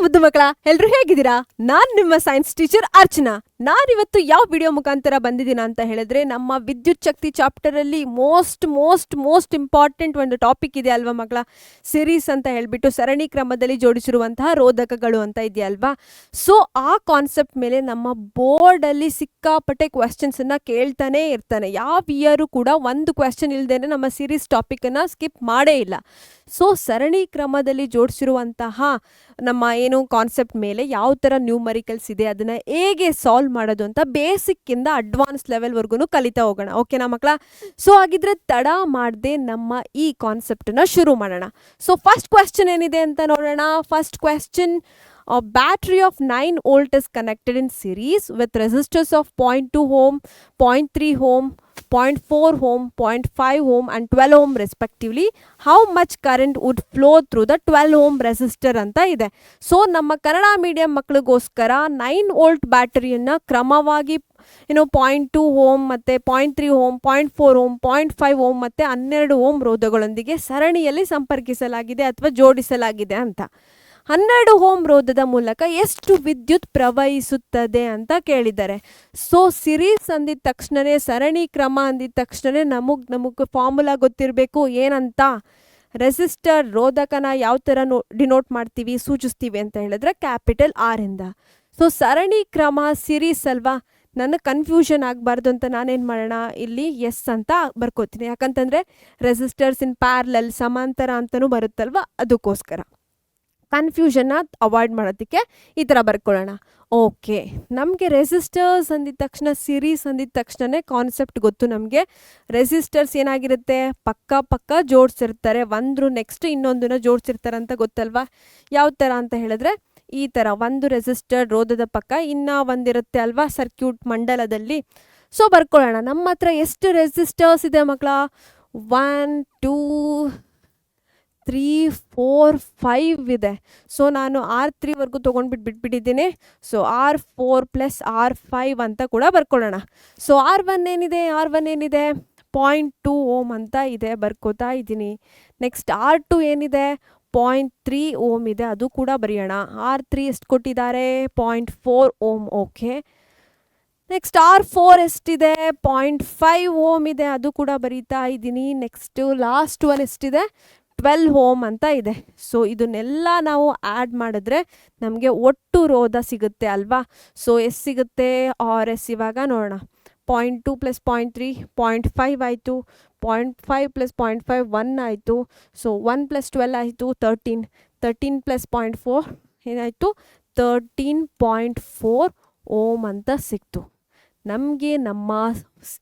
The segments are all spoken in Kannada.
ಮುದ್ದು ಮಕ್ಕಳ ಎಲ್ರು ಹೇಗಿದ್ದೀರಾ? ನಾನ್ ನಿಮ್ಮ ಸೈನ್ಸ್ ಟೀಚರ್ ಅರ್ಚನಾ. ನಾನಿವತ್ತು ಯಾವ ವಿಡಿಯೋ ಮುಖಾಂತರ ಬಂದಿದ್ದೀನ ಅಂತ ಹೇಳಿದ್ರೆ, ನಮ್ಮ ವಿದ್ಯುತ್ ಶಕ್ತಿ ಚಾಪ್ಟರ್ ಅಲ್ಲಿ ಮೋಸ್ಟ್ ಇಂಪಾರ್ಟೆಂಟ್ ಒಂದು ಟಾಪಿಕ್ ಇದೆ ಅಲ್ವಾ ಮಕ್ಕಳ, ಸಿರೀಸ್ ಅಂತ ಹೇಳ್ಬಿಟ್ಟು ಸರಣಿ ಕ್ರಮದಲ್ಲಿ ಜೋಡಿಸಿರುವಂತಹ ರೋಧಕಗಳು ಅಂತ ಇದೆಯಲ್ವಾ. ಸೊ ಆ ಕಾನ್ಸೆಪ್ಟ್ ಮೇಲೆ ನಮ್ಮ ಬೋರ್ಡ್ ಅಲ್ಲಿ ಸಿಕ್ಕಾಪಟ್ಟೆ ಕ್ವೆಶ್ಚನ್ಸ್ ಅನ್ನ ಕೇಳ್ತಾನೆ ಇರ್ತಾನೆ. ಯಾವ ಇಯರ್ ಕೂಡ ಒಂದು ಕ್ವೆಶ್ಚನ್ ಇಲ್ದೇನೆ ನಮ್ಮ ಸಿರೀಸ್ ಟಾಪಿಕ್ ಅನ್ನ ಸ್ಕಿಪ್ ಮಾಡೇ ಇಲ್ಲ. ಸೊ ಸರಣಿ ಕ್ರಮದಲ್ಲಿ ಜೋಡಿಸಿರುವಂತಹ ನಮ್ಮ ಏನು ಕಾನ್ಸೆಪ್ಟ್ ಮೇಲೆ ಯಾವ ಥರ ನ್ಯೂಮರಿಕಲ್ಸ್ ಇದೆ, ಅದನ್ನು ಹೇಗೆ ಸಾಲ್ವ್ ಮಾಡೋದು ಅಂತ ಬೇಸಿಕ್ಕಿಂದ ಅಡ್ವಾನ್ಸ್ ಲೆವೆಲ್ವರೆಗೂ ಕಲಿತಾ ಹೋಗೋಣ. ಓಕೆನಾ ಮಕ್ಕಳ? ಸೊ ಹಾಗಿದ್ರೆ ತಡ ಮಾಡದೆ ನಮ್ಮ ಈ ಕಾನ್ಸೆಪ್ಟನ್ನು ಶುರು ಮಾಡೋಣ. ಸೊ ಫಸ್ಟ್ ಕ್ವೆಶ್ಚನ್ ಏನಿದೆ ಅಂತ ನೋಡೋಣ. First question: a battery of 9 volt is connected in series with resistors of 0.2 ohm, 0.3 ohm, 0.4 ohm, 0.5 ohm and 12 ohm respectively. How much current would flow through the 12 ohm resistor ಅಂತ ಇದೆ. ಸೊ ನಮ್ಮ ಕನ್ನಡ ಮೀಡಿಯಂ ಮಕ್ಕಳಿಗೋಸ್ಕರ 9 ವೋಲ್ಟ್ ಬ್ಯಾಟರಿಯನ್ನು ಕ್ರಮವಾಗಿ 0.2 ಓಮ್ ಮತ್ತು 0.3 ಓಮ್, 0.4 ಓಮ್, 0.5 ಓಮ್ ಮತ್ತು 12 ಓಮ್ ರೋಧಗಳೊಂದಿಗೆ ಸರಣಿಯಲ್ಲಿ ಸಂಪರ್ಕಿಸಲಾಗಿದೆ ಅಥವಾ ಜೋಡಿಸಲಾಗಿದೆ ಅಂತ. 12 ಓಮ್ ರೋಧದ ಮೂಲಕ ಎಷ್ಟು ವಿದ್ಯುತ್ ಪ್ರವಹಿಸುತ್ತದೆ ಅಂತ ಕೇಳಿದ್ದಾರೆ. ಸೊ ಸಿರೀಸ್ ಅಂದಿದ ತಕ್ಷಣವೇ, ಸರಣಿ ಕ್ರಮ ಅಂದಿದ ತಕ್ಷಣವೇ ನಮಗೆ ಫಾರ್ಮುಲಾ ಗೊತ್ತಿರಬೇಕು. ಏನಂತ? ರೆಸಿಸ್ಟರ್ ರೋಧಕನ ಯಾವ ಥರ ಡಿನೋಟ್ ಮಾಡ್ತೀವಿ, ಸೂಚಿಸ್ತೀವಿ ಅಂತ ಹೇಳಿದ್ರೆ ಕ್ಯಾಪಿಟಲ್ ಆರ್ ಇಂದ. ಸೊ ಸರಣಿ ಕ್ರಮ ಸಿರೀಸ್ ಅಲ್ವಾ, ನನಗೆ ಕನ್ಫ್ಯೂಷನ್ ಆಗಬಾರ್ದು ಅಂತ ನಾನೇನು ಮಾಡೋಣ, ಇಲ್ಲಿ ಎಸ್ ಅಂತ ಬರ್ಕೋತೀನಿ. ಯಾಕಂತಂದರೆ ರೆಸಿಸ್ಟರ್ಸ್ ಇನ್ ಪ್ಯಾರಲಲ್, ಸಮಾಂತರ ಅಂತಲೂ ಬರುತ್ತಲ್ವ, ಅದಕ್ಕೋಸ್ಕರ ಕನ್ಫ್ಯೂಷನ್ನ ಅವಾಯ್ಡ್ ಮಾಡೋದಕ್ಕೆ ಈ ಥರ ಬರ್ಕೊಳ್ಳೋಣ. ಓಕೆ, ನಮಗೆ ರೆಸಿಸ್ಟರ್ಸ್ ಅಂದಿದ ತಕ್ಷಣ, ಸಿರೀಸ್ ಅಂದಿದ ತಕ್ಷಣವೇ ಕಾನ್ಸೆಪ್ಟ್ ಗೊತ್ತು ನಮಗೆ. ರೆಸಿಸ್ಟರ್ಸ್ ಏನಾಗಿರುತ್ತೆ, ಪಕ್ಕ ಜೋಡಿಸಿರ್ತಾರೆ, ಒಂದು ನೆಕ್ಸ್ಟ್ ಇನ್ನೊಂದನ್ನ ಜೋಡಿಸಿರ್ತಾರೆ ಅಂತ ಗೊತ್ತಲ್ವಾ. ಯಾವ ಥರ ಅಂತ ಹೇಳಿದ್ರೆ ಈ ಥರ ಒಂದು ರೆಸಿಸ್ಟರ್ ರೋಧದ ಪಕ್ಕ ಇನ್ನೂ ಒಂದಿರುತ್ತೆ ಅಲ್ವಾ ಸರ್ಕ್ಯೂಟ್ ಮಂಡಲದಲ್ಲಿ. ಸೊ ಬರ್ಕೊಳ್ಳೋಣ. ನಮ್ಮ ಹತ್ರ ಎಷ್ಟು ರೆಸಿಸ್ಟರ್ಸ್ ಇದೆ ಮಕ್ಕಳ? 1 2 3 4 5 ಇದೆ. ಸೊ ನಾನು R3ವರೆಗೂ ಬಿಟ್ಬಿಟ್ಟಿದ್ದೀನಿ. ಸೊ R4 + R5 ಅಂತ ಕೂಡ ಬರ್ಕೊಳ್ಳೋಣ. ಸೊ R1 ಏನಿದೆ? R1 ಏನಿದೆ? 0.2 ಓಮ್ ಅಂತ ಇದೆ, ಬರ್ಕೋತಾ ಇದ್ದೀನಿ. ನೆಕ್ಸ್ಟ್ R2 ಏನಿದೆ? 0.3 ಓಮ್ ಇದೆ, ಅದು ಕೂಡ ಬರೆಯೋಣ. R3 ಎಷ್ಟು ಕೊಟ್ಟಿದ್ದಾರೆ? 0.4 ಓಮ್. ಓಕೆ, ನೆಕ್ಸ್ಟ್ R4 ಎಷ್ಟಿದೆ? 0.5 ಓಮ್ ಇದೆ, ಅದು ಕೂಡ ಬರೀತಾ ಇದ್ದೀನಿ. ನೆಕ್ಸ್ಟು ಲಾಸ್ಟ್ ಒನ್ ಎಷ್ಟಿದೆ? 12 ಓಮ್ ಅಂತ ಇದೆ. ಸೊ ಇದನ್ನೆಲ್ಲ ನಾವು ಆ್ಯಡ್ ಮಾಡಿದ್ರೆ ನಮಗೆ ಒಟ್ಟು ರೋಧ ಸಿಗುತ್ತೆ ಅಲ್ವಾ. ಸೊ ಎಷ್ಟು ಸಿಗುತ್ತೆ? RS ಇವಾಗ ನೋಡೋಣ. 0.2 + 0.3 0.5 ಆಯಿತು. 0.5 + 0.5 1 ಆಯಿತು. ಸೊ 1 + 12 ಆಯಿತು 13. 13 + 0.4 ಏನಾಯಿತು? 13.4 ಓಮ್ ಅಂತ ಸಿಕ್ತು ನಮಗೆ. ನಮ್ಮ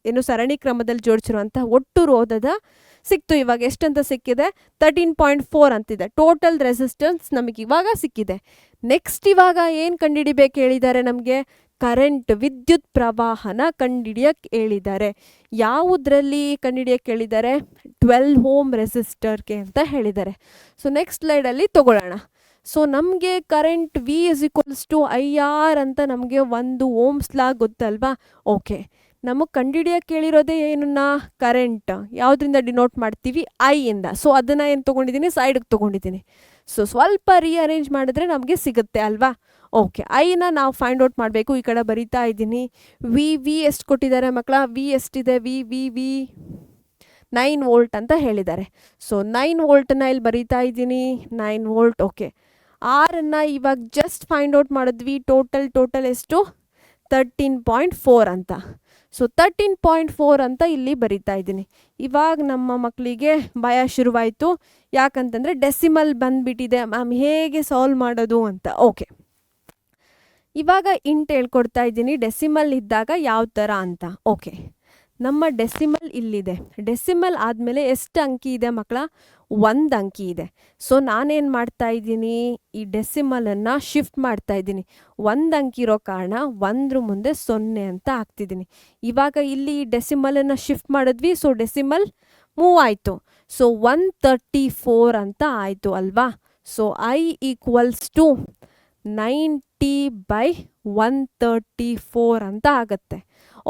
ಏನು ಸರಣಿ ಕ್ರಮದಲ್ಲಿ ಜೋಡಿಸಿರುವಂಥ ಒಟ್ಟು ರೋಧದ ಸಿಕ್ತು. ಇವಾಗ ಎಷ್ಟಂತ ಸಿಕ್ಕಿದೆ? 13.4 ಅಂತಿದೆ. ಟೋಟಲ್ ರೆಸಿಸ್ಟೆನ್ಸ್ ನಮಗೆ ಇವಾಗ ಸಿಕ್ಕಿದೆ. ನೆಕ್ಸ್ಟ್ ಇವಾಗ ಏನು ಕಂಡುಹಿಡಿಬೇಕು ಹೇಳಿದ್ದಾರೆ ನಮಗೆ? ಕರೆಂಟ್, ವಿದ್ಯುತ್ ಪ್ರವಾಹನ ಕಂಡುಹಿಡಿಯಕ್ಕೆ ಹೇಳಿದ್ದಾರೆ. ಯಾವುದರಲ್ಲಿ ಕಂಡುಹಿಡಿಯಕ್ಕೆ ಹೇಳಿದ್ದಾರೆ? 12 ಓಮ್ ರೆಸಿಸ್ಟರ್ಗೆ ಅಂತ ಹೇಳಿದ್ದಾರೆ. ಸೊ ನೆಕ್ಸ್ಟ್ ಸ್ಲೈಡಲ್ಲಿ ತಗೊಳ್ಳೋಣ. ಸೊ ನಮಗೆ ಕರೆಂಟ್ V = IR ಅಂತ ನಮಗೆ 1 ಓಮ್ಸ್ ಲಾ ಗೊತ್ತಲ್ವಾ. ಓಕೆ, ನಮಗೆ ಕಂಡುಹಿಡಿಯಕ್ಕೆ ಕೇಳಿರೋದೇ ಏನನ್ನ? ಕರೆಂಟ್. ಯಾವುದರಿಂದ ಡಿನೋಟ್ ಮಾಡ್ತೀವಿ? ಐ ಇಂದ. ಸೊ ಅದನ್ನು ಏನು ತೊಗೊಂಡಿದ್ದೀನಿ? ಸೈಡ್ಗೆ ತೊಗೊಂಡಿದ್ದೀನಿ. ಸೊ ಸ್ವಲ್ಪ ರೀಅರೇಂಜ್ ಮಾಡಿದ್ರೆ ನಮಗೆ ಸಿಗುತ್ತೆ ಅಲ್ವಾ. ಓಕೆ, ಐನ ನಾವು ಫೈಂಡ್ ಔಟ್ ಮಾಡಬೇಕು. ಈ ಕಡೆ ಬರೀತಾ ಇದ್ದೀನಿ. ವಿ ಎಷ್ಟು ಕೊಟ್ಟಿದ್ದಾರೆ ಮಕ್ಕಳ? ವಿ ಎಷ್ಟಿದೆ? ವಿ 9 ವೋಲ್ಟ್ ಅಂತ ಹೇಳಿದ್ದಾರೆ. ಸೊ 9 ವೋಲ್ಟನ್ನ ಇಲ್ಲಿ ಬರೀತಾ ಇದ್ದೀನಿ. 9 ವೋಲ್ಟ್. ಓಕೆ, ಆರನ್ನು ಇವಾಗ ಜಸ್ಟ್ ಫೈಂಡ್ ಔಟ್ ಮಾಡಿದ್ವಿ. ಟೋಟಲ್ ಎಷ್ಟು? 13.4 ಅಂತ. ಸೊ 13.4 ಅಂತ ಇಲ್ಲಿ ಬರಿತಾ ಇದ್ದೀನಿ. ಇವಾಗ ನಮ್ಮ ಮಕ್ಕಳಿಗೆ ಭಯ ಶುರುವಾಯಿತು. ಯಾಕಂತಂದರೆ ಡೆಸಿಮಲ್ ಬಂದುಬಿಟ್ಟಿದೆ, ಮ್ಯಾಮ್ ಹೇಗೆ ಸಾಲ್ವ್ ಮಾಡೋದು ಅಂತ. ಓಕೆ, ಇವಾಗ ಇಂಟ್ ಹೇಳ್ಕೊಡ್ತಾ ಇದ್ದೀನಿ, ಡೆಸಿಮಲ್ ಇದ್ದಾಗ ಯಾವ ಥರ ಅಂತ. ಓಕೆ, ನಮ್ಮ ಡೆಸಿಮಲ್ ಇಲ್ಲಿದೆ. ಡೆಸಿಮಲ್ ಆದಮೇಲೆ ಎಷ್ಟು ಅಂಕಿ ಇದೆ ಮಕ್ಕಳ? 1 ಅಂಕಿ ಇದೆ. ಸೊ ನಾನೇನು ಮಾಡ್ತಾ ಇದ್ದೀನಿ? ಈ ಡೆಸಿಮಲನ್ನು ಶಿಫ್ಟ್ ಮಾಡ್ತಾ ಇದ್ದೀನಿ. 1 ಅಂಕಿ ಇರೋ ಕಾರಣ 1 ಮುಂದೆ 0 ಅಂತ ಹಾಕ್ತಿದ್ದೀನಿ. ಇವಾಗ ಇಲ್ಲಿ ಡೆಸಿಮಲನ್ನು ಶಿಫ್ಟ್ ಮಾಡಿದ್ವಿ. ಸೊ ಡೆಸಿಮಲ್ ಮೂವ್ ಆಯಿತು. ಸೊ 134 ಅಂತ ಆಯಿತು ಅಲ್ವಾ. ಸೊ I = 90/134 ಅಂತ ಆಗುತ್ತೆ.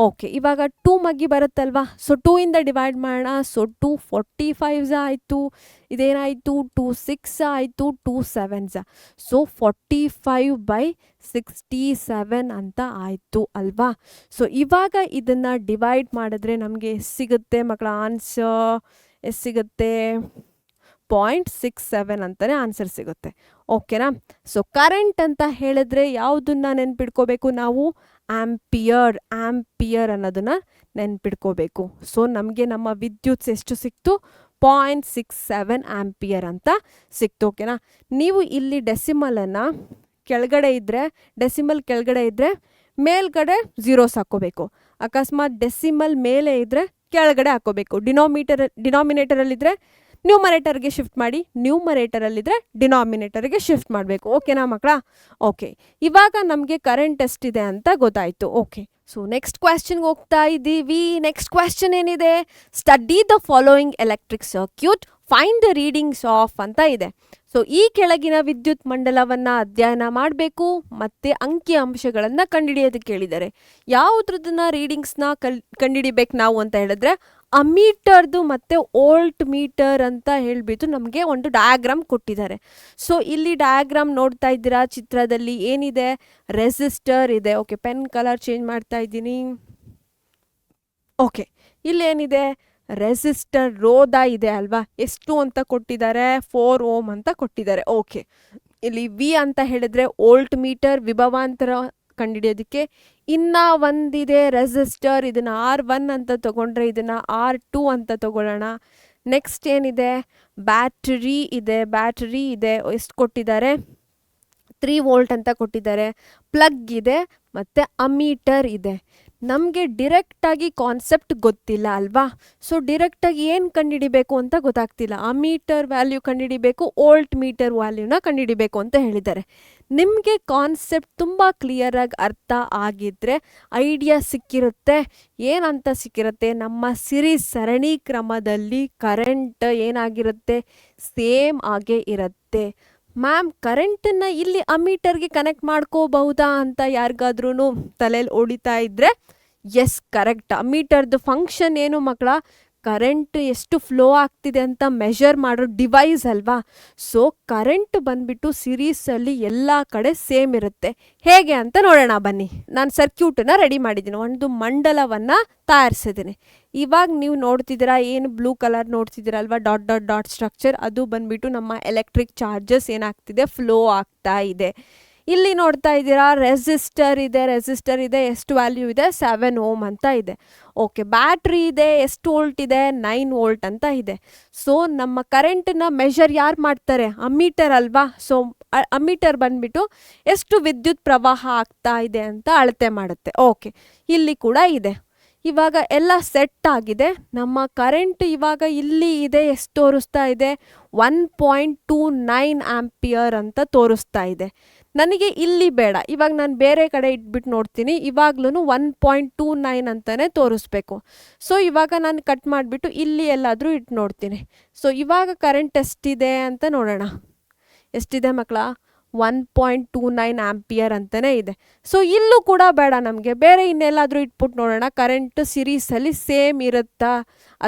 ಓಕೆ, ಇವಾಗ 2 ಮಗ್ಗಿ ಬರುತ್ತಲ್ವಾ, ಸೊ 2 ಇಂದ ಡಿವೈಡ್ ಮಾಡೋಣ. ಸೊ 2 45 ಆಯಿತು, ಇದೇನಾಯಿತು 2 6 ಆಯಿತು, 2 7 ಸೊ 45/67 ಅಂತ ಆಯಿತು ಅಲ್ವಾ. ಸೊ ಇವಾಗ ಇದನ್ನು ಡಿವೈಡ್ ಮಾಡಿದ್ರೆ ನಮಗೆ ಸಿಗುತ್ತೆ ಮಕ್ಕಳ ಆನ್ಸರ್ ಎಷ್ಟು ಸಿಗುತ್ತೆ, 0.67 ಅಂತಲೇ ಆನ್ಸರ್ ಸಿಗುತ್ತೆ. ಓಕೆನಾ. ಸೊ ಕರೆಂಟ್ ಅಂತ ಹೇಳಿದ್ರೆ ಯಾವುದನ್ನ ನೆನ್ಪಿಡ್ಕೋಬೇಕು ನಾವು, ಆಂಪಿಯರ್ ಅನ್ನೋದನ್ನ ನೆನ್ಪಿಡ್ಕೋಬೇಕು. ಸೊ ನಮಗೆ ನಮ್ಮ ವಿದ್ಯುತ್ ಎಷ್ಟು ಸಿಕ್ತು, 0.67 ಆಂಪಿಯರ್ ಅಂತ ಸಿಕ್ತು. ಓಕೆನಾ. ನೀವು ಇಲ್ಲಿ ಡೆಸಿಮಲನ್ನು ಕೆಳಗಡೆ ಇದ್ದರೆ ಮೇಲ್ಗಡೆ ಝೀರೋಸ್ ಹಾಕ್ಕೋಬೇಕು. ಅಕಸ್ಮಾತ್ ಡೆಸಿಮಲ್ ಮೇಲೆ ಇದ್ದರೆ ಕೆಳಗಡೆ ಹಾಕ್ಕೋಬೇಕು. ಡಿನಾಮಿನೇಟರಲ್ಲಿದ್ದರೆ ನ್ಯೂಮರೇಟರ್ಗೆ ಶಿಫ್ಟ್ ಮಾಡಿ, ನ್ಯೂಮರೇಟರಲ್ಲಿದ್ದರೆ ಡಿನಾಮಿನೇಟರ್ಗೆ ಶಿಫ್ಟ್ ಮಾಡಬೇಕು. ಓಕೆನಾ ಮಕ್ಕಳ. ಓಕೆ, ಇವಾಗ ನಮಗೆ ಕರೆಂಟ್ ಎಷ್ಟಿದೆ ಅಂತ ಗೊತ್ತಾಯಿತು. ಓಕೆ, ಸೊ ನೆಕ್ಸ್ಟ್ ಕ್ವೆಶ್ಚನ್ಗೆ ಹೋಗ್ತಾ ಇದ್ದೀವಿ. ನೆಕ್ಸ್ಟ್ ಕ್ವೆಶ್ಚನ್ ಏನಿದೆ, study the following electric circuit, find the readings of ಅಂತ ಇದೆ. ಸೊ ಈ ಕೆಳಗಿನ ವಿದ್ಯುತ್ ಮಂಡಲವನ್ನು ಅಧ್ಯಯನ ಮಾಡಬೇಕು ಮತ್ತು ಅಂಕಿ ಅಂಶಗಳನ್ನು ಕಂಡುಹಿಡಿಯೋದಕ್ಕೆ ಹೇಳಿದ್ದಾರೆ. ಯಾವುದ್ರದನ್ನ ರೀಡಿಂಗ್ಸ್ನ ಕಂಡುಹಿಡಿಬೇಕು ನಾವು ಅಂತ ಹೇಳಿದ್ರೆ, ಅಮೀಟರ್ದು ಮತ್ತು ಓಲ್ಟ್ ಮೀಟರ್ ಅಂತ ಹೇಳಿಬಿಟ್ಟು ನಮಗೆ ಒಂದು ಡಯಾಗ್ರಾಮ್ ಕೊಟ್ಟಿದ್ದಾರೆ. ಸೊ ಇಲ್ಲಿ ಡಯಾಗ್ರಾಮ್ ನೋಡ್ತಾ ಇದ್ದೀರಾ ಚಿತ್ರದಲ್ಲಿ, ಏನಿದೆ, ರೆಸಿಸ್ಟರ್ ಇದೆ. ಓಕೆ, ಪೆನ್ ಕಲರ್ ಚೇಂಜ್ ಮಾಡ್ತಾ ಇದ್ದೀನಿ. ಓಕೆ, ಇಲ್ಲೇನಿದೆ, ರೆಸಿಸ್ಟರ್ ರೋಧ ಇದೆ ಅಲ್ವಾ, ಎಷ್ಟು ಅಂತ ಕೊಟ್ಟಿದ್ದಾರೆ, 4 ಓಮ್ ಅಂತ ಕೊಟ್ಟಿದ್ದಾರೆ. ಓಕೆ, ಇಲ್ಲಿ ವಿ ಅಂತ ಹೇಳಿದ್ರೆ ಓಲ್ಟ್ ಮೀಟರ್, ವಿಭವಾಂತರ ಕಂಡುಹಿಡಿಯೋದಕ್ಕೆ. ಇನ್ನು ಒಂದಿದೆ ರೆಸಿಸ್ಟರ್, ಇದನ್ನು R1 ಅಂತ ತಗೊಂಡ್ರೆ ಇದನ್ನು R2 ಅಂತ ತಗೊಳ್ಳೋಣ. ನೆಕ್ಸ್ಟ್ ಏನಿದೆ, ಬ್ಯಾಟರಿ ಇದೆ, ಎಷ್ಟು ಕೊಟ್ಟಿದ್ದಾರೆ, 3 ವೋಲ್ಟ್ ಅಂತ ಕೊಟ್ಟಿದ್ದಾರೆ. ಪ್ಲಗ್ ಇದೆ ಮತ್ತು ಅಮೀಟರ್ ಇದೆ. ನಮಗೆ ಡಿರೆಕ್ಟಾಗಿ ಕಾನ್ಸೆಪ್ಟ್ ಗೊತ್ತಿಲ್ಲ ಅಲ್ವಾ. ಸೊ ಡಿರೆಕ್ಟಾಗಿ ಏನು ಕಂಡುಹಿಡಿಬೇಕು ಅಂತ ಗೊತ್ತಾಗ್ತಿಲ್ಲ. ಅಮೀಟರ್ ವ್ಯಾಲ್ಯೂ ಕಂಡುಹಿಡಿಬೇಕು, ಓಲ್ಟ್ ಮೀಟರ್ ವ್ಯಾಲ್ಯೂನ ಕಂಡುಹಿಡಿಬೇಕು ಅಂತ ಹೇಳಿದ್ದಾರೆ. ನಿಮಗೆ ಕಾನ್ಸೆಪ್ಟ್ ತುಂಬ ಕ್ಲಿಯರಾಗಿ ಅರ್ಥ ಆಗಿದ್ದರೆ ಐಡಿಯಾ ಸಿಕ್ಕಿರುತ್ತೆ. ಏನಂತ ಸಿಕ್ಕಿರುತ್ತೆ, ನಮ್ಮ ಸಿರೀಸ್ ಸರಣಿ ಕ್ರಮದಲ್ಲಿ ಕರೆಂಟ್ ಏನಾಗಿರುತ್ತೆ, ಸೇಮ್ ಆಗೇ ಇರುತ್ತೆ. ಮ್ಯಾಮ್ ಕರೆಂಟನ್ನು ಇಲ್ಲಿ ಅಮೀಟರ್ಗೆ ಕನೆಕ್ಟ್ ಮಾಡ್ಕೋಬಹುದಾ ಅಂತ ಯಾರಿಗಾದ್ರೂ ತಲೆಯಲ್ಲಿ ಹೊಡಿತಾ ಇದ್ದರೆ, ಎಸ್ ಕರೆಕ್ಟ್. ಅಮೀಟರ್ದು ಫಂಕ್ಷನ್ ಏನು ಮಕ್ಕಳ, ಕರೆಂಟ್ ಎಷ್ಟು ಫ್ಲೋ ಆಗ್ತಿದೆ ಅಂತ ಮೆಷರ್ ಮಾಡೋ ಡಿವೈಸ್ ಅಲ್ವಾ. ಸೊ ಕರೆಂಟ್ ಬಂದ್ಬಿಟ್ಟು ಸಿರೀಸಲ್ಲಿ ಎಲ್ಲ ಕಡೆ ಸೇಮ್ ಇರುತ್ತೆ. ಹೇಗೆ ಅಂತ ನೋಡೋಣ ಬನ್ನಿ. ನಾನು ಸರ್ಕ್ಯೂಟನ್ನು ರೆಡಿ ಮಾಡಿದ್ದೀನಿ, ಒಂದು ಮಂಡಲವನ್ನು ತಯಾರಿಸಿದ್ದೀನಿ. ಇವಾಗ ನೀವು ನೋಡ್ತಿದ್ದೀರಾ, ಏನು ಬ್ಲೂ ಕಲರ್ ನೋಡ್ತಿದ್ದೀರಲ್ವಾ, ಡಾಟ್ ಡಾಟ್ ಡಾಟ್ ಸ್ಟ್ರಕ್ಚರ್, ಅದು ಬಂದ್ಬಿಟ್ಟು ನಮ್ಮ ಎಲೆಕ್ಟ್ರಿಕ್ ಚಾರ್ಜಸ್ ಏನಾಗ್ತಿದೆ, ಫ್ಲೋ ಆಗ್ತಾ ಇದೆ. ಇಲ್ಲಿ ನೋಡ್ತಾ ಇದ್ದೀರಾ ರೆಸಿಸ್ಟರ್ ಇದೆ, ಎಷ್ಟು ವ್ಯಾಲ್ಯೂ ಇದೆ, 7 ಓಮ್ ಅಂತ ಇದೆ. ಓಕೆ, ಬ್ಯಾಟ್ರಿ ಇದೆ, ಎಷ್ಟು ವೋಲ್ಟ್ ಇದೆ, 9 ವೋಲ್ಟ್ ಅಂತ ಇದೆ. ಸೊ ನಮ್ಮ ಕರೆಂಟನ್ನ ಮೆಷರ್ ಯಾರು ಮಾಡ್ತಾರೆ, ಅಮೀಟರ್ ಅಲ್ವಾ. ಸೊ ಅಮೀಟರ್ ಬಂದ್ಬಿಟ್ಟು ಎಷ್ಟು ವಿದ್ಯುತ್ ಪ್ರವಾಹ ಆಗ್ತಾ ಇದೆ ಅಂತ ಅಳತೆ ಮಾಡುತ್ತೆ. ಓಕೆ, ಇಲ್ಲಿ ಕೂಡ ಇದೆ. ಇವಾಗ ಎಲ್ಲ ಸೆಟ್ ಆಗಿದೆ. ನಮ್ಮ ಕರೆಂಟ್ ಇವಾಗ ಇಲ್ಲಿ ಇದೆ, ಎಷ್ಟು ತೋರಿಸ್ತಾ ಇದೆ, 1.29 ಆಂಪಿಯರ್ ಅಂತ ತೋರಿಸ್ತಾ ಇದೆ. ನನಗೆ ಇಲ್ಲಿ ಬೇಡ, ಇವಾಗ ನಾನು ಬೇರೆ ಕಡೆ ಇಟ್ಬಿಟ್ಟು ನೋಡ್ತೀನಿ. ಇವಾಗ್ಲೂ 1.29 ಅಂತಲೇ ತೋರಿಸ್ಬೇಕು. ಸೊ ಇವಾಗ ನಾನು ಕಟ್ ಮಾಡಿಬಿಟ್ಟು ಇಲ್ಲಿ ಎಲ್ಲಾದರೂ ಇಟ್ಟು ನೋಡ್ತೀನಿ. ಸೊ ಇವಾಗ ಕರೆಂಟ್ ಎಷ್ಟಿದೆ ಅಂತ ನೋಡೋಣ. ಎಷ್ಟಿದೆ ಮಕ್ಕಳ, 1.29 ಆಂಪಿಯರ್ ಅಂತಲೇ ಇದೆ. ಸೊ ಇಲ್ಲೂ ಕೂಡ ಬೇಡ ನಮಗೆ, ಬೇರೆ ಇನ್ನೆಲ್ಲಾದರೂ ಇಟ್ಬಿಟ್ಟು ನೋಡೋಣ ಕರೆಂಟ್ ಸಿರೀಸಲ್ಲಿ ಸೇಮ್ ಇರುತ್ತಾ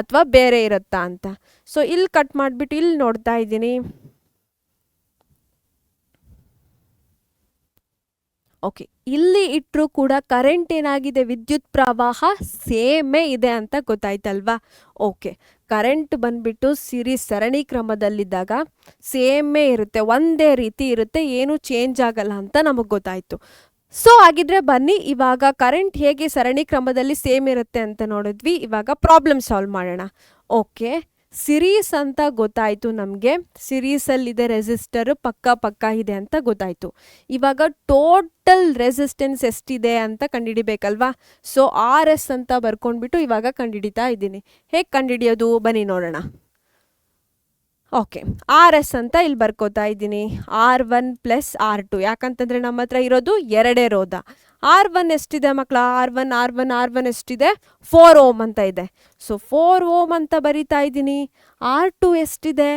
ಅಥವಾ ಬೇರೆ ಇರುತ್ತಾ ಅಂತ. ಸೊ ಇಲ್ಲಿ ಕಟ್ ಮಾಡಿಬಿಟ್ಟು ಇಲ್ಲಿ ನೋಡ್ತಾ ಇದ್ದೀನಿ. ಓಕೆ, ಇಲ್ಲಿ ಇಟ್ಟರೂ ಕೂಡ ಕರೆಂಟ್ ಏನಾಗಿದೆ, ವಿದ್ಯುತ್ ಪ್ರವಾಹ ಸೇಮೇ ಇದೆ ಅಂತ ಗೊತ್ತಾಯ್ತಲ್ವಾ. ಓಕೆ, ಕರೆಂಟ್ ಬಂದ್ಬಿಟ್ಟು ಸಿರೀಸ್ ಸರಣಿ ಕ್ರಮದಲ್ಲಿದ್ದಾಗ ಸೇಮೇ ಇರುತ್ತೆ, ಒಂದೇ ರೀತಿ ಇರುತ್ತೆ, ಏನು ಚೇಂಜ್ ಆಗಲ್ಲ ಅಂತ ನಮಗೆ ಗೊತ್ತಾಯಿತು. ಸೊ ಹಾಗಿದ್ರೆ ಬನ್ನಿ ಇವಾಗ ಕರೆಂಟ್ ಹೇಗೆ ಸರಣಿ ಕ್ರಮದಲ್ಲಿ ಸೇಮ್ ಇರುತ್ತೆ ಅಂತ ನೋಡಿದ್ವಿ. ಇವಾಗ ಪ್ರಾಬ್ಲಮ್ ಸಾಲ್ವ್ ಮಾಡೋಣ. ಓಕೆ, ಸಿರೀಸ್ ಅಂತ ಗೊತ್ತಾಯಿತು ನಮಗೆ, ಸಿರೀಸಲ್ಲಿದೆ ರೆಸಿಸ್ಟರ್ ಪಕ್ಕ ಇದೆ ಅಂತ ಗೊತ್ತಾಯಿತು. ಇವಾಗ ಟೋಟಲ್ ರೆಸಿಸ್ಟೆನ್ಸ್ ಎಷ್ಟಿದೆ ಅಂತ ಕಂಡುಹಿಡಿಬೇಕಲ್ವಾ. ಸೊ RS ಅಂತ ಬರ್ಕೊಂಡ್ಬಿಟ್ಟು ಇವಾಗ ಕಂಡುಹಿಡಿತಾ ಇದ್ದೀನಿ. ಹೇಗೆ ಕಂಡುಹಿಡಿಯೋದು ಬನ್ನಿ ನೋಡೋಣ. ಓಕೆ, RS ಅಂತ ಇಲ್ಲಿ ಬರ್ಕೋತಾ ಇದ್ದೀನಿ, R1 + R2. ಯಾಕಂತಂದರೆ ನಮ್ಮ ಹತ್ರ ಇರೋದು ಎರಡೇ ರೋಧ. R1 ಎಷ್ಟಿದೆ ಮಕ್ಕಳ, R1 ಎಷ್ಟಿದೆ, 4 ಓಮ್ ಅಂತ ಇದೆ. ಸೊ 4 ಓಮ್ ಅಂತ ಬರಿತಾ ಇದ್ದೀನಿ. R2 ಎಷ್ಟಿದೆ,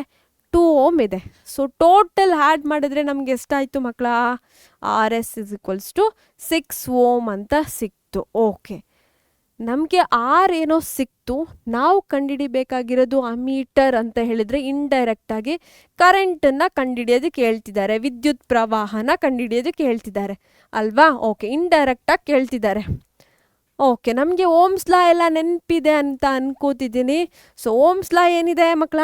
2 ಓಮ್ ಇದೆ. ಸೊ ಟೋಟಲ್ ಆ್ಯಡ್ ಮಾಡಿದ್ರೆ ನಮ್ಗೆ ಎಷ್ಟಾಯಿತು ಮಕ್ಕಳ? RS = 6 ಓಮ್ ಅಂತ ಸಿಕ್ತು. ಓಕೆ, ನಮಗೆ ಏನೋ ಸಿಕ್ತು. ನಾವು ಕಂಡುಹಿಡಿಬೇಕಾಗಿರೋದು ಅಮೀಟರ್ ಅಂತ ಹೇಳಿದರೆ ಇಂಡೈರೆಕ್ಟಾಗಿ ಕರೆಂಟನ್ನು ಕಂಡುಹಿಡಿಯೋದಕ್ಕೆ ಹೇಳ್ತಿದ್ದಾರೆ, ವಿದ್ಯುತ್ ಪ್ರವಾಹನ ಕಂಡುಹಿಡಿಯೋದಕ್ಕೆ ಹೇಳ್ತಿದ್ದಾರೆ ಅಲ್ವಾ? ಓಕೆ, ಇಂಡೈರೆಕ್ಟಾಗಿ ಕೇಳ್ತಿದ್ದಾರೆ. ಓಕೆ, ನಮಗೆ ಓಮ್ಸ್ ಲಾ ಎಲ್ಲ ನೆನಪಿದೆ ಅಂತ ಅನ್ಕೋತಿದ್ದೀನಿ. ಸೊ ಓಮ್ಸ್ ಲಾ ಏನಿದೆ ಮಕ್ಕಳ?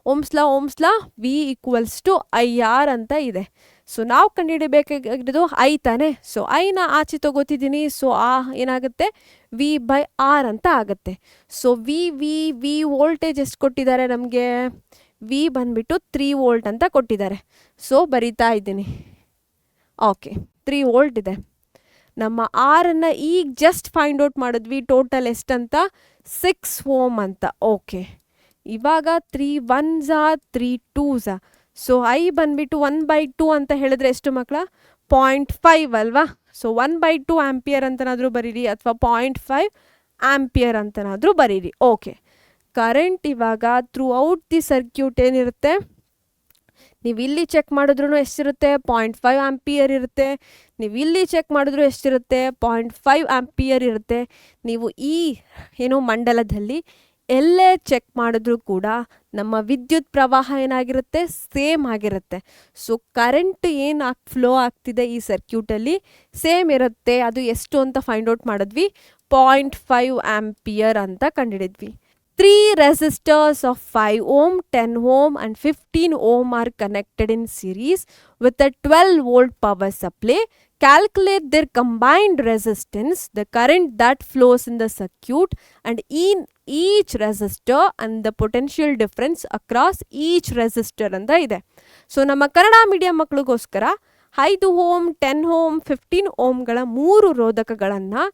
ಓಮ್ಸ್ ಲಾ V = IR ಅಂತ ಇದೆ. ಸೊ ನಾವು ಕಂಡುಹಿಡಿಬೇಕಾಗಿರೋದು ಐ ತಾನೆ. ಸೊ ಐನ ಆಚೆ ತಗೋತಿದ್ದೀನಿ. ಸೊ ಏನಾಗುತ್ತೆ? V/R ಅಂತ ಆಗುತ್ತೆ. ಸೊ ವಿ ವೋಲ್ಟೇಜ್ ಎಷ್ಟು ಕೊಟ್ಟಿದ್ದಾರೆ ನಮಗೆ? V ಬಂದ್ಬಿಟ್ಟು 3 ವೋಲ್ಟ್ ಅಂತ ಕೊಟ್ಟಿದ್ದಾರೆ. ಸೊ ಬರಿತಾ ಇದ್ದೀನಿ. ಓಕೆ, 3 ವೋಲ್ಟ್ ಇದೆ. ನಮ್ಮ ಆರನ್ನು ಈಗ ಜಸ್ಟ್ ಫೈಂಡ್ ಔಟ್ ಮಾಡಿದ್ವಿ. ಟೋಟಲ್ ಎಷ್ಟಂತ? 6 ಓಮ್ ಅಂತ. ಓಕೆ, ಇವಾಗ 3 1s 3 2s. ಸೊ ಐ ಬಂದ್ಬಿಟ್ಟು 1/2 ಅಂತ ಹೇಳಿದ್ರೆ ಎಷ್ಟು ಮಕ್ಕಳ? 0.5 ಅಲ್ವಾ? ಸೊ 1/2 ಆಂಪಿಯರ್ ಅಂತನಾದರೂ ಬರೀರಿ, ಅಥವಾ 0.5 ಆಂಪಿಯರ್ ಅಂತನಾದರೂ ಬರೀರಿ. ಓಕೆ, ಕರೆಂಟ್ ಇವಾಗ ಥ್ರೂ ಔಟ್ ದಿ ಸರ್ಕ್ಯೂಟ್ ಏನಿರುತ್ತೆ? ನೀವು ಇಲ್ಲಿ ಚೆಕ್ ಮಾಡಿದ್ರೂ ಎಷ್ಟಿರುತ್ತೆ? 0.5 ಆಂಪಿಯರ್ ಇರುತ್ತೆ. ನೀವು ಇಲ್ಲಿ ಚೆಕ್ ಮಾಡಿದ್ರು ಎಷ್ಟಿರುತ್ತೆ? 0.5 ಆಂಪಿಯರ್ ಇರುತ್ತೆ. ನೀವು ಈ ಮಂಡಲದಲ್ಲಿ ಎಲ್ಲೇ ಚೆಕ್ ಮಾಡಿದ್ರೂ ಕೂಡ ನಮ್ಮ ವಿದ್ಯುತ್ ಪ್ರವಾಹ ಏನಾಗಿರುತ್ತೆ? ಸೇಮ್ ಆಗಿರುತ್ತೆ. ಸೊ ಕರೆಂಟ್ ಏನು ಫ್ಲೋ ಆಗ್ತಿದೆ ಈ ಸರ್ಕ್ಯೂಟಲ್ಲಿ ಸೇಮ್ ಇರುತ್ತೆ. ಅದು ಎಷ್ಟು ಅಂತ ಫೈಂಡ್ ಔಟ್ ಮಾಡಿದ್ವಿ? 0.5 ಆಂಪಿಯರ್ ಅಂತ ಕಂಡುಹಿಡಿದ್ವಿ. 3 resistors of 5 ohm, 10 ohm and 15 ohm are connected in series with a 12 volt power supply. Calculate their combined resistance, the current that flows in the circuit, and in each resistor and the potential difference across each resistor ಅಂತ ಇದೆ. ಸೊ ನಮ್ಮ ಕನ್ನಡ ಮೀಡಿಯಂ ಮಕ್ಕಳಿಗೋಸ್ಕರ 5 ಓಮ್, 10 ಓಮ್, 15 ಓಮ್ಗಳ 3 ರೋಧಕಗಳನ್ನು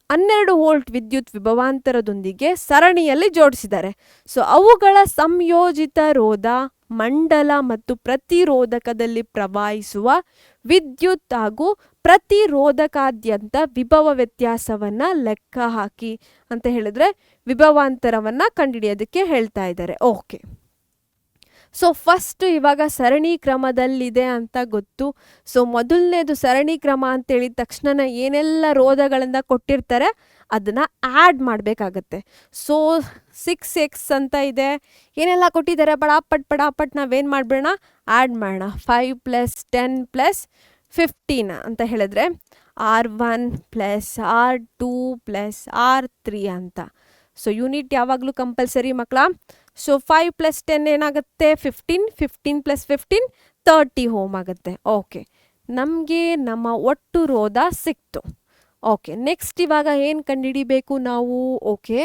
12 ವೋಲ್ಟ್ ವಿದ್ಯುತ್ ವಿಭವಾಂತರದೊಂದಿಗೆ ಸರಣಿಯಲ್ಲಿ ಜೋಡಿಸಿದ್ದಾರೆ. ಸೊ ಅವುಗಳ ಸಂಯೋಜಿತ ರೋಧ, ಮಂಡಲ ಮತ್ತು ಪ್ರತಿರೋಧಕದಲ್ಲಿ ಪ್ರವಹಿಸುವ ವಿದ್ಯುತ್ ಹಾಗೂ ಪ್ರತಿರೋಧಕಾದ್ಯಂತ ವಿಭವ ವ್ಯತ್ಯಾಸವನ್ನು ಲೆಕ್ಕ ಹಾಕಿ ಅಂತ ಹೇಳಿದ್ರೆ ವಿಭವಾಂತರವನ್ನು ಕಂಡುಹಿಡಿಯೋದಕ್ಕೆ ಹೇಳ್ತಾ ಇದ್ದಾರೆ. ಓಕೆ, ಸೊ ಫಸ್ಟ್ ಇವಾಗ ಸರಣಿ ಕ್ರಮದಲ್ಲಿದೆ ಅಂತ ಗೊತ್ತು. ಸೊ ಮೊದಲನೇದು ಸರಣಿ ಕ್ರಮ ಅಂತೇಳಿದ ತಕ್ಷಣ ಏನೆಲ್ಲ ರೋಧಗಳಿಂದ ಕೊಟ್ಟಿರ್ತಾರೆ ಅದನ್ನು ಆ್ಯಡ್ ಮಾಡಬೇಕಾಗತ್ತೆ. ಸೊ 6x ಅಂತ ಇದೆ, ಏನೆಲ್ಲ ಕೊಟ್ಟಿದ್ದಾರೆ ಪಡಾಪಟ್ ನಾವೇನು ಮಾಡಿಬಿಡೋಣ? ಆ್ಯಡ್ ಮಾಡೋಣ. 5 + 10 + 15 ಅಂತ ಹೇಳಿದ್ರೆ R1 + R2 + R3 ಅಂತ. ಸೊ ಯೂನಿಟ್ ಯಾವಾಗಲೂ ಕಂಪಲ್ಸರಿ ಮಕ್ಕಳ. ಸೊ 5 + 10 ಏನಾಗುತ್ತೆ? 15, 15 + 15 30 ಓಮ್ ಆಗುತ್ತೆ. ಓಕೆ, ನಮಗೆ ನಮ್ಮ ಒಟ್ಟು ರೋಧ ಸಿಕ್ತು. ಓಕೆ, ನೆಕ್ಸ್ಟ್ ಇವಾಗ ಏನು ಕಂಡುಹಿಡಿಬೇಕು ನಾವು? Okay,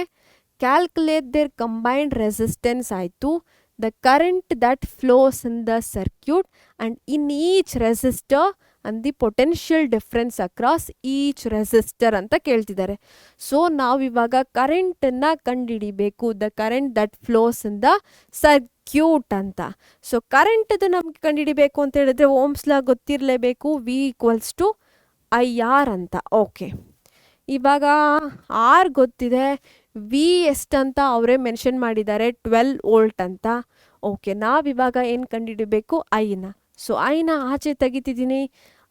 calculate their combined resistance ಆಯಿತು. The current that flows in the circuit and in each resistor and the potential difference across each resistor ಅಂತ ಕೇಳ್ತಿದ್ದಾರೆ. ಸೊ ನಾವಿವಾಗ ಕರೆಂಟನ್ನು ಕಂಡುಹಿಡಿಬೇಕು. The current that flows in the circuit ಅಂತ. ಸೊ ಕರೆಂಟದು ನಮ್ಗೆ ಕಂಡುಹಿಡಿಬೇಕು ಅಂತ ಹೇಳಿದ್ರೆ ಓಮ್ಸ್ ಲಾ ಗೊತ್ತಿರಲೇಬೇಕು. V = IR ಅಂತ. ಓಕೆ, ಇವಾಗ ಆರ್ ಗೊತ್ತಿದೆ, ವಿ ಎಷ್ಟಂತ ಅವರೇ ಮೆನ್ಷನ್ ಮಾಡಿದ್ದಾರೆ, 12 ವೋಲ್ಟ್ ಅಂತ. ಓಕೆ, ನಾವಿವಾಗ ಏನು ಕಂಡುಹಿಡಿಬೇಕು? ಐನ. ಸೊ ಐನ ಆಚೆ ತೆಗಿತಿದ್ದೀನಿ.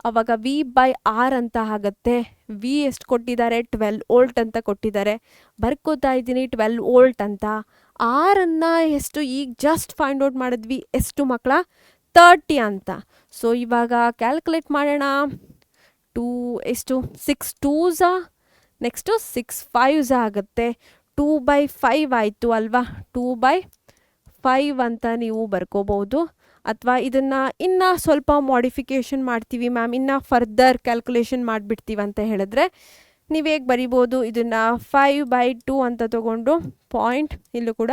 ಅವಾಗ V/R ಅಂತ ಆಗುತ್ತೆ. ವಿ ಎಷ್ಟು ಕೊಟ್ಟಿದ್ದಾರೆ? 12 ವೋಲ್ಟ್ ಅಂತ ಕೊಟ್ಟಿದ್ದಾರೆ. ಬರ್ಕೋತಾ ಇದ್ದೀನಿ 12 ವೋಲ್ಟ್ ಅಂತ. ಆರನ್ನು ಎಷ್ಟು ಈಗ ಜಸ್ಟ್ ಫೈಂಡ್ ಔಟ್ ಮಾಡಿದ್ವಿ? ಎಷ್ಟು ಮಕ್ಕಳ? 30 ಅಂತ. ಸೊ ಇವಾಗ ಕ್ಯಾಲ್ಕುಲೇಟ್ ಮಾಡೋಣ. 6 2s, ನೆಕ್ಸ್ಟು 6 5s ಆಗುತ್ತೆ. 2/5 ಆಯಿತು ಅಲ್ವಾ? 2/5 ಅಂತ ನೀವು ಬರ್ಕೋಬೋದು. ಅಥವಾ ಇದನ್ನು ಇನ್ನೂ ಸ್ವಲ್ಪ ಮಾಡಿಫಿಕೇಷನ್ ಮಾಡ್ತೀವಿ ಮ್ಯಾಮ್, ಇನ್ನೂ ಫರ್ದರ್ ಕ್ಯಾಲ್ಕುಲೇಷನ್ ಮಾಡಿಬಿಡ್ತೀವಿ ಅಂತ ಹೇಳಿದ್ರೆ ನೀವು ಹೇಗೆ ಬರಿಬೋದು? ಇದನ್ನು 5/2 ಅಂತ ತೊಗೊಂಡು ಇಲ್ಲೂ ಕೂಡ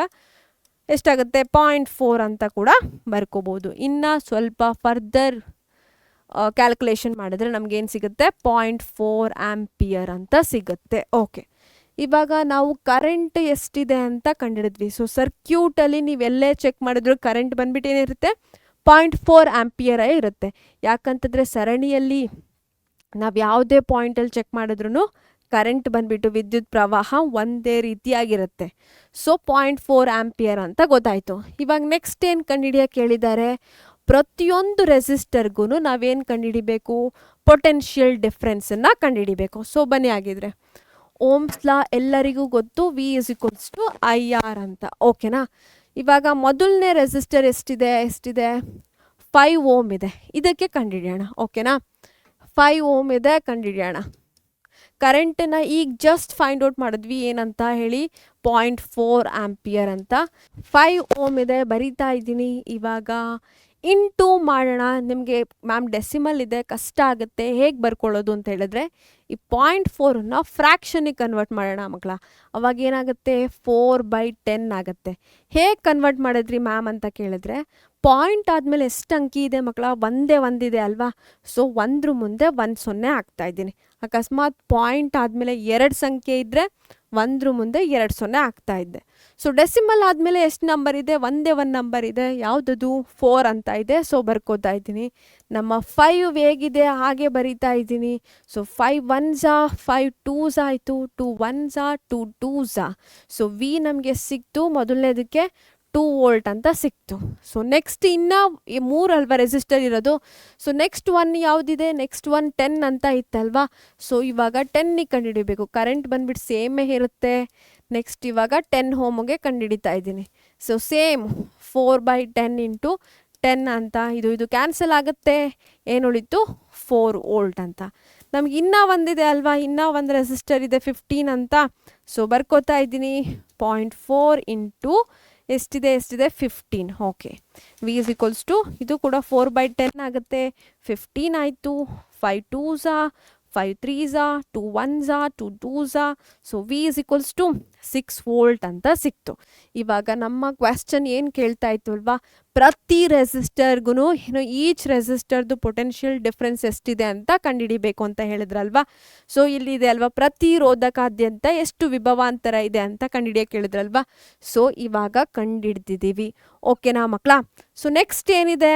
ಎಷ್ಟಾಗುತ್ತೆ? 0.4 ಅಂತ ಕೂಡ ಬರ್ಕೋಬೋದು. ಇನ್ನು ಸ್ವಲ್ಪ ಫರ್ದರ್ ಕ್ಯಾಲ್ಕುಲೇಷನ್ ಮಾಡಿದ್ರೆ ನಮಗೇನು ಸಿಗುತ್ತೆ? 0.4 ಆಂಪಿಯರ್ ಅಂತ ಸಿಗುತ್ತೆ. ಓಕೆ, ಇವಾಗ ನಾವು ಕರೆಂಟ್ ಎಷ್ಟಿದೆ ಅಂತ ಕಂಡುಹಿಡಿದ್ವಿ. ಸೊ ಸರ್ಕ್ಯೂಟಲ್ಲಿ ನೀವೆಲ್ಲೇ ಚೆಕ್ ಮಾಡಿದ್ರು ಕರೆಂಟ್ ಬಂದ್ಬಿಟ್ಟು ಏನಿರುತ್ತೆ? 0.4 ಆಂಪಿಯರೇ ಇರುತ್ತೆ. ಯಾಕಂತಂದರೆ ಸರಣಿಯಲ್ಲಿ ನಾವು ಯಾವುದೇ ಪಾಯಿಂಟಲ್ಲಿ ಚೆಕ್ ಮಾಡಿದ್ರೂ ಕರೆಂಟ್ ಬಂದ್ಬಿಟ್ಟು ವಿದ್ಯುತ್ ಪ್ರವಾಹ ಒಂದೇ ರೀತಿಯಾಗಿರುತ್ತೆ. ಸೊ 0.4 ಆಂಪಿಯರ್ ಅಂತ ಗೊತ್ತಾಯಿತು. ಇವಾಗ ನೆಕ್ಸ್ಟ್ ಏನು ಕಂಡುಹಿಡಿಯೋಕೆ ಹೇಳಿದ್ದಾರೆ, ಪ್ರತಿಯೊಂದು ರೆಸಿಸ್ಟರ್ಗೂ ನಾವೇನು ಕಂಡುಹಿಡಿಬೇಕು, ಪೊಟೆನ್ಷಿಯಲ್ ಡಿಫ್ರೆನ್ಸನ್ನು ಕಂಡುಹಿಡಿಬೇಕು. ಸೊ ಬನ್ನಿ ಆಗಿದ್ರೆ ಓಮ್ಸ್ ಲಾ ಎಲ್ಲರಿಗೂ ಗೊತ್ತು, V = IR ಅಂತ. ಓಕೆನಾ. ಇವಾಗ ಮೊದಲನೇ ರೆಸಿಸ್ಟರ್ ಎಷ್ಟಿದೆ 5 ಓಮ್ ಇದೆ, ಇದಕ್ಕೆ ಕಂಡುಹಿಡಿಯೋಣ. ಓಕೆನಾ. 5 ಓಮ್ ಇದೆ, ಕಂಡುಹಿಡಿಯೋಣ. ಕರೆಂಟನ್ನು ಈಗ ಜಸ್ಟ್ ಫೈಂಡ್ ಔಟ್ ಮಾಡಿದ್ವಿ, ಏನಂತ ಹೇಳಿ 0.4 ಆಂಪಿಯರ್ ಅಂತ. 5 ಓಮ್ ಇದೆ, ಬರಿತಾ ಇದ್ದೀನಿ. ಇವಾಗ ಇಂಟು ಮಾಡೋಣ. ನಿಮಗೆ ಮ್ಯಾಮ್ ಡೆಸಿಮಲ್ ಇದೆ, ಕಷ್ಟ ಆಗುತ್ತೆ, ಹೇಗೆ ಬರ್ಕೊಳ್ಳೋದು ಅಂತ ಹೇಳಿದ್ರೆ ಈ 0.4ನ ಫ್ರ್ಯಾಕ್ಷನಿಗೆ ಕನ್ವರ್ಟ್ ಮಾಡೋಣ ಮಕ್ಕಳ. ಅವಾಗ ಏನಾಗುತ್ತೆ, 4/10 ಆಗುತ್ತೆ. ಹೇಗೆ ಕನ್ವರ್ಟ್ ಮಾಡಿದ್ರಿ ಮ್ಯಾಮ್ ಅಂತ ಕೇಳಿದ್ರೆ, ಪಾಯಿಂಟ್ ಆದಮೇಲೆ ಎಷ್ಟು ಅಂಕಿ ಇದೆ ಮಕ್ಕಳ, ಒಂದಿದೆ ಅಲ್ವಾ. ಸೊ 1 ಮುಂದೆ 1 0 ಹಾಕ್ತಾ ಇದ್ದೀನಿ. ಅಕಸ್ಮಾತ್ ಪಾಯಿಂಟ್ ಆದಮೇಲೆ 2 ಸಂಖ್ಯೆ ಇದ್ದರೆ 1 ಮುಂದೆ 2 0 ಹಾಕ್ತಾ ಇದ್ದೆ. ಸೊ ಡೆಸಿಮಲ್ ಆದಮೇಲೆ ಎಷ್ಟು ನಂಬರ್ ಇದೆ, ಒಂದೇ ಒಂದು ನಂಬರ್ ಇದೆ, ಯಾವುದದು 4 ಅಂತ ಇದೆ. ಸೊ ಬರ್ಕೋತಾ ಇದ್ದೀನಿ. ನಮ್ಮ 5 ಹೇಗಿದೆ ಹಾಗೆ ಬರಿತಾ ಇದ್ದೀನಿ. ಸೊ 5 1s 5 2s ಆಯಿತು, 2 1s 2 2s. ಸೊ ವಿ ನಮಗೆ ಸಿಕ್ತು, ಮೊದಲನೇದಕ್ಕೆ 2 ವೋಲ್ಟ್ ಅಂತ ಸಿಕ್ತು. ಸೊ ನೆಕ್ಸ್ಟ್ ಇನ್ನು 3 ಅಲ್ವಾ ರೆಸಿಸ್ಟರ್ ಇರೋದು. ಸೊ ನೆಕ್ಸ್ಟ್ ಒನ್ ಯಾವುದಿದೆ, ನೆಕ್ಸ್ಟ್ ಒನ್ 10 ಅಂತ ಇತ್ತಲ್ವಾ. ಸೊ ಇವಾಗ 10ಗೆ ಕಂಡುಹಿಡಿಬೇಕು. ಕರೆಂಟ್ ಬಂದ್ಬಿಟ್ಟು ಸೇಮೇ ಇರುತ್ತೆ. ನೆಕ್ಸ್ಟ್ ಇವಾಗ 10 ಓಮ್ಗೆ ಕಂಡುಹಿಡಿತಾ ಇದ್ದೀನಿ. ಸೊ ಸೇಮ್ 4/10 ಇಂಟು 10 ಅಂತ. ಇದು ಕ್ಯಾನ್ಸಲ್ ಆಗುತ್ತೆ, ಏನು ಉಳಿತು 4 ವೋಲ್ಟ್ ಅಂತ. ನಮ್ಗೆ ಇನ್ನೂ ಒಂದಿದೆ ಅಲ್ವಾ, ಇನ್ನೂ ಒಂದು ರೆಸಿಸ್ಟರ್ ಇದೆ 15 ಅಂತ. ಸೊ ಬರ್ಕೋತಾ ಇದ್ದೀನಿ 0.4 ಇಂಟು ಎಷ್ಟಿದೆ 15. ಓಕೆ. V = ಇದು ಕೂಡ 4/10 ಆಗುತ್ತೆ. 15 ಆಯಿತು. 5 2s 5 3s 2 1s 2 2s. So V = 6 volt ಅಂತ ಸಿಕ್ತು. ಇವಾಗ ನಮ್ಮ ಕ್ವೆಶ್ಚನ್ ಏನು ಕೇಳ್ತಾ ಇತ್ತು ಅಲ್ವಾ, ಪ್ರತಿ ರೆಸಿಸ್ಟರ್ಗೂ ಈಚ್ ರೆಸಿಸ್ಟರ್ದು ಪೊಟೆನ್ಷಿಯಲ್ ಡಿಫ್ರೆನ್ಸ್ ಎಷ್ಟಿದೆ ಅಂತ ಕಂಡುಹಿಡಿಬೇಕು ಅಂತ ಹೇಳಿದ್ರಲ್ವಾ. ಸೊ ಇಲ್ಲಿದೆ ಅಲ್ವಾ, ಪ್ರತಿರೋಧಕಾದ್ಯಂತ ಎಷ್ಟು ವಿಭವಾಂತರ ಇದೆ ಅಂತ ಕಂಡುಹಿಡಿಯೋಕೆ ಹೇಳಿದ್ರಲ್ವಾ. ಸೊ ಇವಾಗ ಕಂಡುಹಿಡ್ದಿದ್ದೀವಿ. ಓಕೆನಾ ಮಕ್ಕಳ. ಸೊ ನೆಕ್ಸ್ಟ್ ಏನಿದೆ,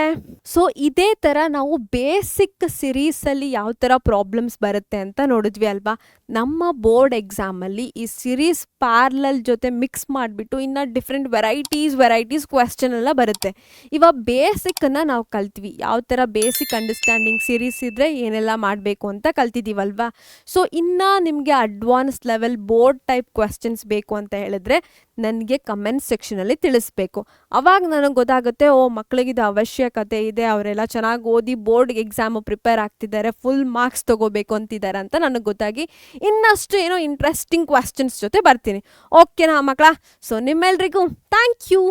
ಸೊ ಇದೇ ಥರ ನಾವು ಬೇಸಿಕ್ ಸಿರೀಸಲ್ಲಿ ಯಾವ ಥರ ಪ್ರಾಬ್ಲಮ್ಸ್ ಬರುತ್ತೆ ಅಂತ ನೋಡಿದ್ವಿ ಅಲ್ವಾ. ನಮ್ಮ ಬೋರ್ಡ್ ಎಕ್ಸಾಮಲ್ಲಿ ಈ ಸಿರೀಸ್ ಪ್ಯಾರಲಲ್ ಜೊತೆ ಮಿಕ್ಸ್ ಮಾಡಿಬಿಟ್ಟು ಇನ್ನು ಡಿಫ್ರೆಂಟ್ ವೆರೈಟೀಸ್ ಕ್ವೆಶ್ಚನ್ ಎಲ್ಲ ಬರುತ್ತೆ. ಇವಾಗ ಬೇಸಿಕ್ಕನ್ನು ನಾವು ಕಲ್ತ್ವಿ, ಯಾವ ಥರ ಬೇಸಿಕ್ ಅಂಡರ್ಸ್ಟ್ಯಾಂಡಿಂಗ್ ಸಿರೀಸ್ ಇದ್ದರೆ ಏನೆಲ್ಲ ಮಾಡಬೇಕು ಅಂತ ಕಲ್ತಿದ್ದೀವಲ್ವಾ. ಸೊ ಇನ್ನು ನಿಮಗೆ advance level board type questions ಬೇಕು ಅಂತ ಹೇಳಿದ್ರೆ ನನಗೆ ಕಮೆಂಟ್ ಸೆಕ್ಷನಲ್ಲಿ ತಿಳಿಸ್ಬೇಕು. ಅವಾಗ ನನಗೆ ಗೊತ್ತಾಗುತ್ತೆ, ಓ ಮಕ್ಕಳಿಗಿದು ಅವಶ್ಯಕತೆ ಇದೆ, ಅವರೆಲ್ಲ ಚೆನ್ನಾಗಿ ಓದಿ ಬೋರ್ಡ್ ಎಕ್ಸಾಮು ಪ್ರಿಪೇರ್ ಆಗ್ತಿದ್ದಾರೆ, ಫುಲ್ ಮಾರ್ಕ್ಸ್ ತೊಗೋಬೇಕು ಅಂತಿದ್ದಾರೆ ಅಂತ ನನಗೆ ಗೊತ್ತಾಗಿ ಇನ್ನಷ್ಟು ಏನೋ ಇಂಟ್ರೆಸ್ಟಿಂಗ್ ಕ್ವೆಶ್ಚನ್ಸ್ ಜೊತೆ ಬರ್ತೀನಿ. ಓಕೆನಾ ಮಕ್ಕಳ. ಸೊ ನಿಮ್ಮೆಲ್ರಿಗೂ ಥ್ಯಾಂಕ್ ಯು.